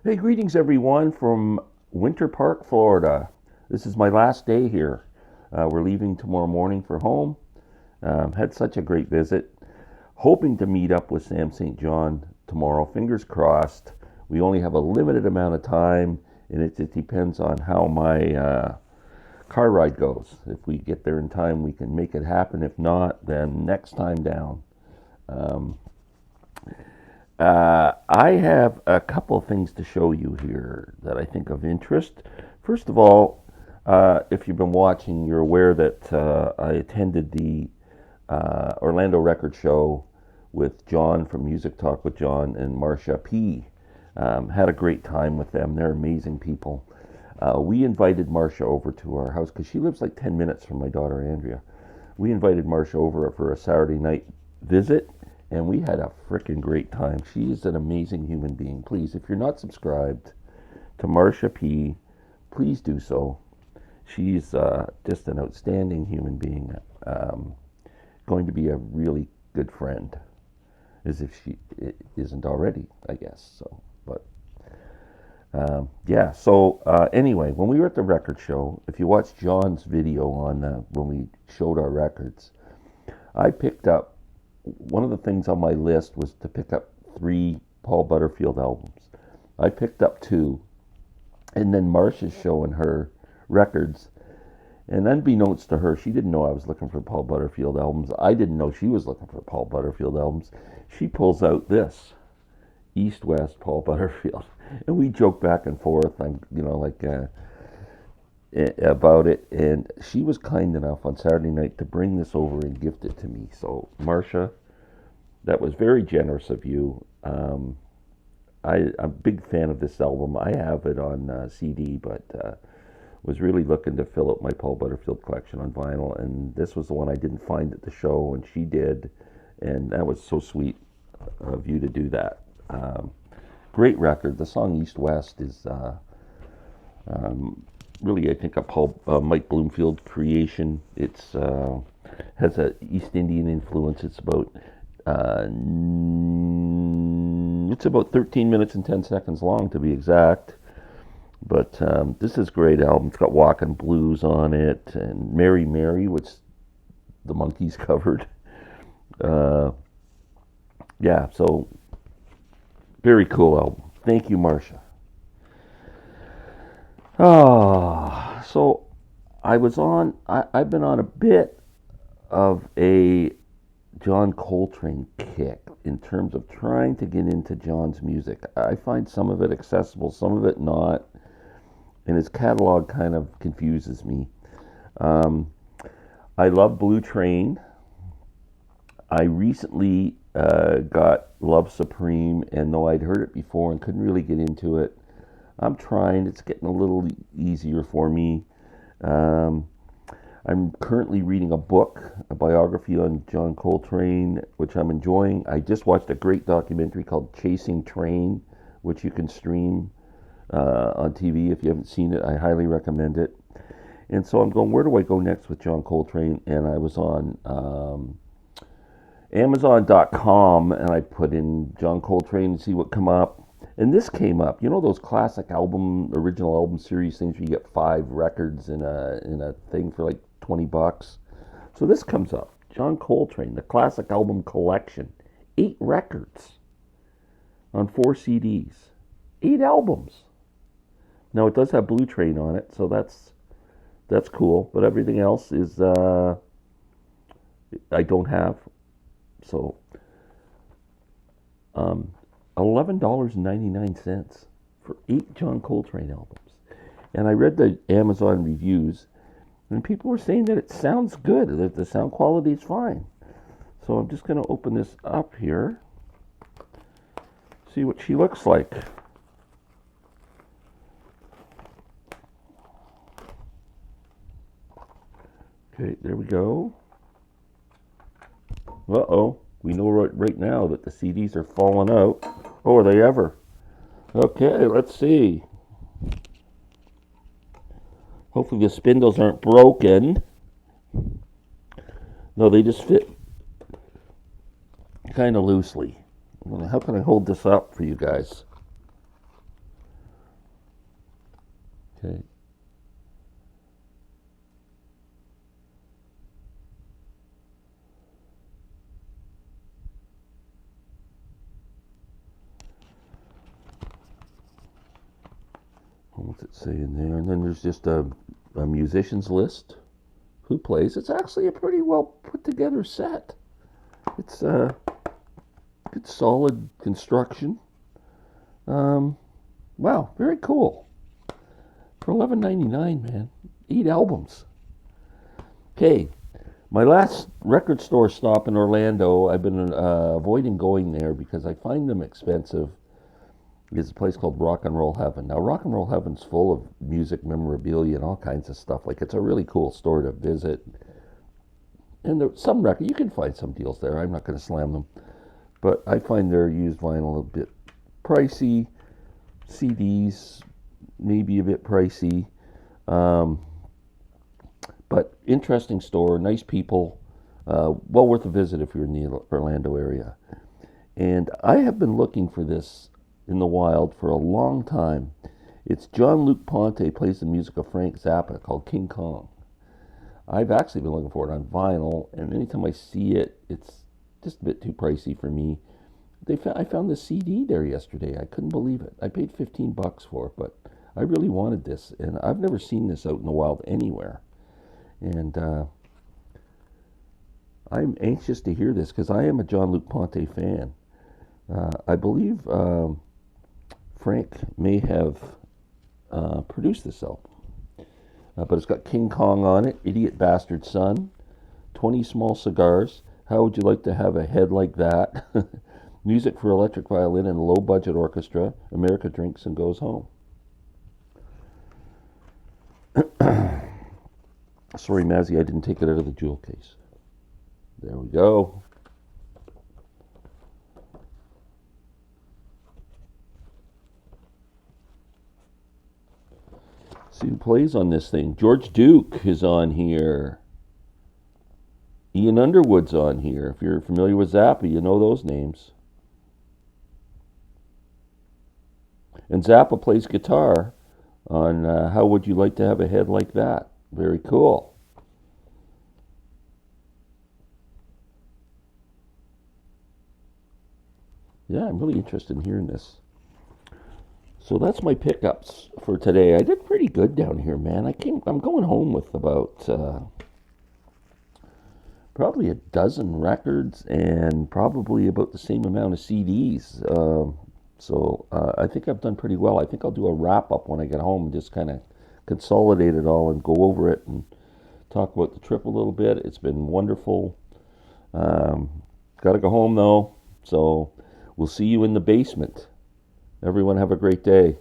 Hey, greetings everyone from Winter Park, Florida. This is my last day here. We're leaving tomorrow morning for home. Had such a great visit. Hoping to meet up with Sam St. John tomorrow. Fingers crossed. We only have a limited amount of time, and it just depends on how my car ride goes. If we get there in time, we can make it happen. If not, then next time down. Um, I have a couple of things to show you here that I think of interest. First of all, if you've been watching, you're aware that I attended the Orlando Record Show with John from Music Talk with John and Marcia P. Had a great time with them. They're amazing people. We invited Marcia over to our house because she lives like 10 minutes from my daughter Andrea. We invited Marcia over for a Saturday night visit, and we had a freaking great time. She is an amazing human being. Please, if you're not subscribed to Marcia P, please do so. She's just an outstanding human being. Going to be a really good friend, as if she isn't already, I guess. So, but yeah. So anyway, when we were at the record show, if you watch John's video on when we showed our records, I picked up one of the things on my list was to pick up 3 Paul Butterfield albums. I picked up 2, and then Marcia's showing her records, and unbeknownst to her, she didn't know I was looking for Paul Butterfield albums. I didn't know she was looking for Paul Butterfield albums. She pulls out this East West Paul Butterfield, and we joke back and forth. I'm, about it, and she was kind enough on Saturday night to bring this over and gift it to me. So, Marcia, that was very generous of you. I'm a big fan of this album. I have it on CD, but was really looking to fill out my Paul Butterfield collection on vinyl, and this was the one I didn't find at the show, and she did, and that was so sweet of you to do that. Great record. The song East West is really, I think, a Mike Bloomfield creation. It's has a East Indian influence. Uh, it's about 13 minutes and 10 seconds long, to be exact. But this is a great album. It's got Walkin' Blues on it, and Mary Mary, which the Monkees covered. Yeah, so very cool album. Thank you, Marcia. So I've been on a bit of a John Coltrane kick in terms of trying to get into John's music. I find some of it accessible, some of it not, and his catalog kind of confuses me. Um, I love Blue Train. I recently got Love Supreme, and though I'd heard it before and couldn't really get into it, I'm trying. It's getting a little easier for me. Um, I'm currently reading a book, a biography on John Coltrane, which I'm enjoying. I just watched a great documentary called Chasing Trane, which you can stream on TV. If you haven't seen it, I highly recommend it. And so I'm going, where do I go next with John Coltrane? And I was on Amazon.com, and I put in John Coltrane and see what come up. And this came up. You know those classic original album series things where you get 5 records in a thing for like $20? So this comes up. John Coltrane, the classic album collection. 8 records on 4 CDs. 8 albums. Now it does have Blue Train on it, so that's cool. But everything else is I don't have. So $11.99 for 8 John Coltrane albums. And I read the Amazon reviews, and people were saying that it sounds good, that the sound quality is fine. So I'm just going to open this up here, see what she looks like. Okay, there we go. Uh-oh. We know right now that the CDs are falling out. Oh, are they ever? Okay, let's see. Hopefully the spindles aren't broken. No, they just fit kind of loosely. How can I hold this up for you guys? Okay. What's it saying there? And then there's just a musician's list. Who plays? It's actually a pretty well put together set. It's good solid construction. Wow, very cool. For $11.99, man. 8 albums. Okay, my last record store stop in Orlando, I've been avoiding going there because I find them expensive. It's a place called Rock and Roll Heaven. Now, Rock and Roll Heaven's full of music memorabilia and all kinds of stuff. Like, it's a really cool store to visit. And some record, you can find some deals there. I'm not going to slam them. But I find their used vinyl a bit pricey. CDs, maybe a bit pricey. But interesting store, nice people. Well worth a visit if you're in the Orlando area. And I have been looking for this in the wild for a long time. It's Jean-Luc Ponty plays the music of Frank Zappa called King Kong. I've actually been looking for it on vinyl, and anytime I see it, it's just a bit too pricey for me. I found the CD there yesterday. I couldn't believe it. I paid $15 for it, but I really wanted this, and I've never seen this out in the wild anywhere. And I'm anxious to hear this because I am a Jean-Luc Ponty fan. I believe Frank may have produced this album. But it's got King Kong on it, Idiot Bastard Son, 20 Small Cigars, How Would You Like to Have a Head Like That, Music for Electric Violin and Low Budget Orchestra, America Drinks and Goes Home. Sorry, Mazzy, I didn't take it out of the jewel case. There we go. See who plays on this thing. George Duke is on here. Ian Underwood's on here. If you're familiar with Zappa, you know those names. And Zappa plays guitar on How Would You Like to Have a Head Like That. Very cool. Yeah, I'm really interested in hearing this. So that's my pickups for today. I did pretty good down here, man. I'm going home with about probably a dozen records and probably about the same amount of CDs. So I think I've done pretty well. I think I'll do a wrap up when I get home and just kind of consolidate it all and go over it and talk about the trip a little bit. It's been wonderful. Got to go home though, so we'll see you in the basement. Everyone have a great day.